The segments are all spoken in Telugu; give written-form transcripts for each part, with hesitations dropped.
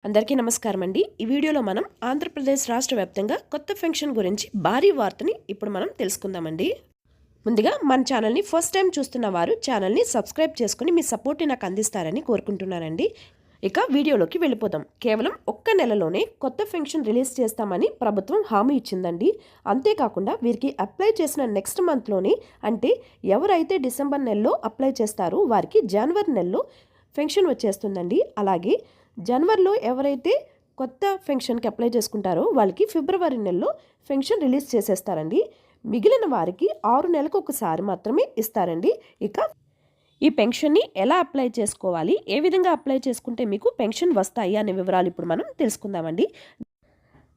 అందరికీ నమస్కారం అండి. ఈ వీడియోలో మనం ఆంధ్రప్రదేశ్ రాష్ట్ర వ్యాప్తంగా కొత్త పెన్షన్ గురించి భారీ వార్తని ఇప్పుడు మనం తెలుసుకుందామండి. ముందుగా మన ఛానల్ని ఫస్ట్ టైం చూస్తున్న వారు ఛానల్ని సబ్స్క్రైబ్ చేసుకుని మీ సపోర్ట్ని నాకు అందిస్తారని కోరుకుంటున్నానండి. ఇక వీడియోలోకి వెళ్ళిపోదాం. కేవలం ఒక్క నెలలోనే కొత్త పెన్షన్ రిలీజ్ చేస్తామని ప్రభుత్వం హామీ ఇచ్చిందండి. అంతేకాకుండా వీరికి అప్లై చేసిన నెక్స్ట్ మంత్లోనే, అంటే ఎవరైతే డిసెంబర్ నెలలో అప్లై చేస్తారో వారికి జనవరి నెలలో పెన్షన్ వచ్చేస్తుందండి. అలాగే జనవరిలో ఎవరైతే కొత్త పెన్షన్కి అప్లై చేసుకుంటారో వాళ్ళకి ఫిబ్రవరి నెలలో పెన్షన్ రిలీజ్ చేసేస్తారండి. మిగిలిన వారికి 6 నెలలకు ఒకసారి మాత్రమే ఇస్తారండి. ఇక ఈ పెన్షన్ని ఎలా అప్లై చేసుకోవాలి, ఏ విధంగా అప్లై చేసుకుంటే మీకు పెన్షన్ వస్తాయి అనే వివరాలు ఇప్పుడు మనం తెలుసుకుందామండి.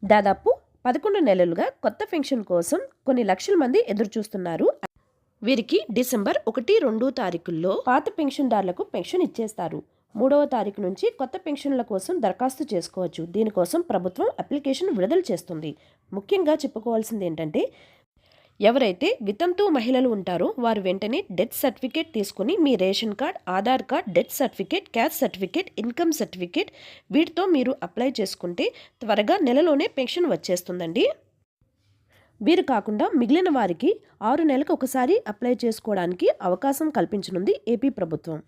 దాదాపు 11 నెలలుగా కొత్త పెన్షన్ కోసం కొన్ని లక్షల మంది ఎదురు చూస్తున్నారు. వీరికి డిసెంబర్ 1, 2 తారీఖుల్లో పాత పెన్షన్దారులకు పెన్షన్ ఇచ్చేస్తారు. 3వ తారీఖు నుంచి కొత్త పెన్షన్ల కోసం దరఖాస్తు చేసుకోవచ్చు. దీనికోసం ప్రభుత్వం అప్లికేషన్ విడుదల చేస్తుంది. ముఖ్యంగా చెప్పుకోవాల్సింది ఏంటంటే, ఎవరైతే వితంతు మహిళలు ఉంటారో వారు వెంటనే డెత్ సర్టిఫికేట్ తీసుకుని మీ ration card, Aadhaar card, death certificate, caste certificate, income certificate వీటితో మీరు అప్లై చేసుకుంటే త్వరగా నెలలోనే పెన్షన్ వచ్చేస్తుందండి. వీరు కాకుండా మిగిలిన వారికి 6 నెలలకు ఒకసారి అప్లై చేసుకోవడానికి అవకాశం కల్పించనుంది ఏపీ ప్రభుత్వం.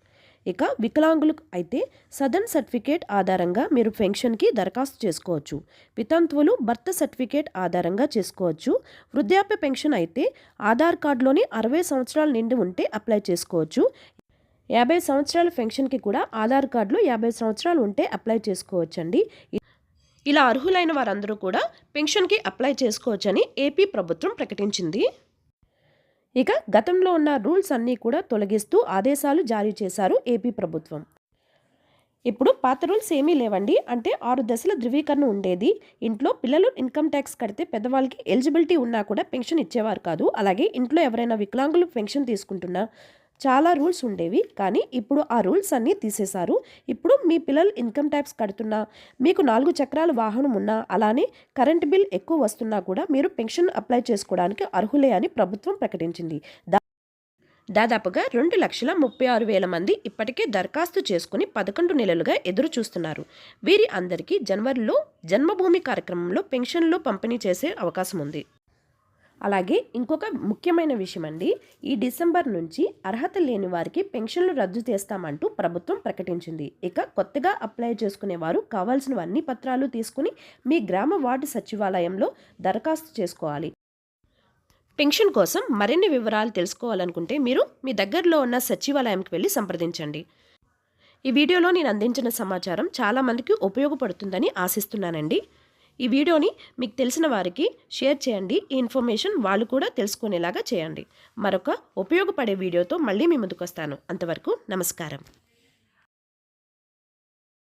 ఇక వికలాంగులకు అయితే సదరన్ సర్టిఫికేట్ ఆధారంగా మీరు పెన్షన్కి దరఖాస్తు చేసుకోవచ్చు. వితంతువులు బర్త్ సర్టిఫికేట్ ఆధారంగా చేసుకోవచ్చు. వృద్ధాప్య పెన్షన్ అయితే ఆధార్ కార్డులోని 60 సంవత్సరాలు నిండి ఉంటే అప్లై చేసుకోవచ్చు. 50 సంవత్సరాల పెన్షన్కి కూడా ఆధార్ కార్డులో 50 సంవత్సరాలు ఉంటే అప్లై చేసుకోవచ్చండి. ఇలా అర్హులైన వారందరూ కూడా పెన్షన్కి అప్లై చేసుకోవచ్చని ఏపీ ప్రభుత్వం ప్రకటించింది. ఇక గతంలో ఉన్న రూల్స్ అన్నీ కూడా తొలగిస్తూ ఆదేశాలు జారీ చేశారు ఏపీ ప్రభుత్వం. ఇప్పుడు పాత రూల్స్ ఏమీ లేవండి. అంటే 6 దశల ధృవీకరణ ఉండేది. ఇంట్లో పిల్లలు ఇన్కమ్ ట్యాక్స్ కడితే పెద్దవాళ్ళకి ఎలిజిబిలిటీ ఉన్నా కూడా పెన్షన్ ఇచ్చేవారు కాదు. అలాగే ఇంట్లో ఎవరైనా వికలాంగులు పెన్షన్ తీసుకుంటున్నా చాలా రూల్స్ ఉండేవి. కానీ ఇప్పుడు ఆ రూల్స్ అన్నీ తీసేశారు. ఇప్పుడు మీ పిల్లలు ఇన్కమ్ ట్యాక్స్ కడుతున్నా, మీకు 4 చక్రాల వాహనం ఉన్నా, అలానే కరెంట్ బిల్ ఎక్కువ వస్తున్నా కూడా మీరు పెన్షన్ అప్లై చేసుకోవడానికి అర్హులే అని ప్రభుత్వం ప్రకటించింది. దాదాపుగా 2,36,000 మంది ఇప్పటికే దరఖాస్తు చేసుకుని 11 నెలలుగా ఎదురు చూస్తున్నారు. వీరి అందరికీ జనవరిలో జన్మభూమి కార్యక్రమంలో పెన్షన్లు పంపిణీ చేసే అవకాశం ఉంది. అలాగే ఇంకొక ముఖ్యమైన విషయం అండి, ఈ డిసెంబర్ నుంచి అర్హత లేని వారికి పెన్షన్లు రద్దు చేస్తామంటూ ప్రభుత్వం ప్రకటించింది. ఇక కొత్తగా అప్లై చేసుకునే వారు కావాల్సిన అన్ని పత్రాలు తీసుకుని మీ గ్రామ వార్డు సచివాలయంలో దరఖాస్తు చేసుకోవాలి. పెన్షన్ కోసం మరిన్ని వివరాలు తెలుసుకోవాలనుకుంటే మీరు మీ దగ్గరలో ఉన్న సచివాలయంకి వెళ్ళి సంప్రదించండి. ఈ వీడియోలో నేను అందించిన సమాచారం చాలామందికి ఉపయోగపడుతుందని ఆశిస్తున్నానండి. ఈ వీడియోని మీకు తెలిసిన వారికి షేర్ చేయండి. ఈ ఇన్ఫర్మేషన్ వాళ్ళు కూడా తెలుసుకునేలాగా చేయండి. మరొక ఉపయోగపడే వీడియోతో మళ్ళీ మీ ముందుకు వస్తాను. అంతవరకు నమస్కారం.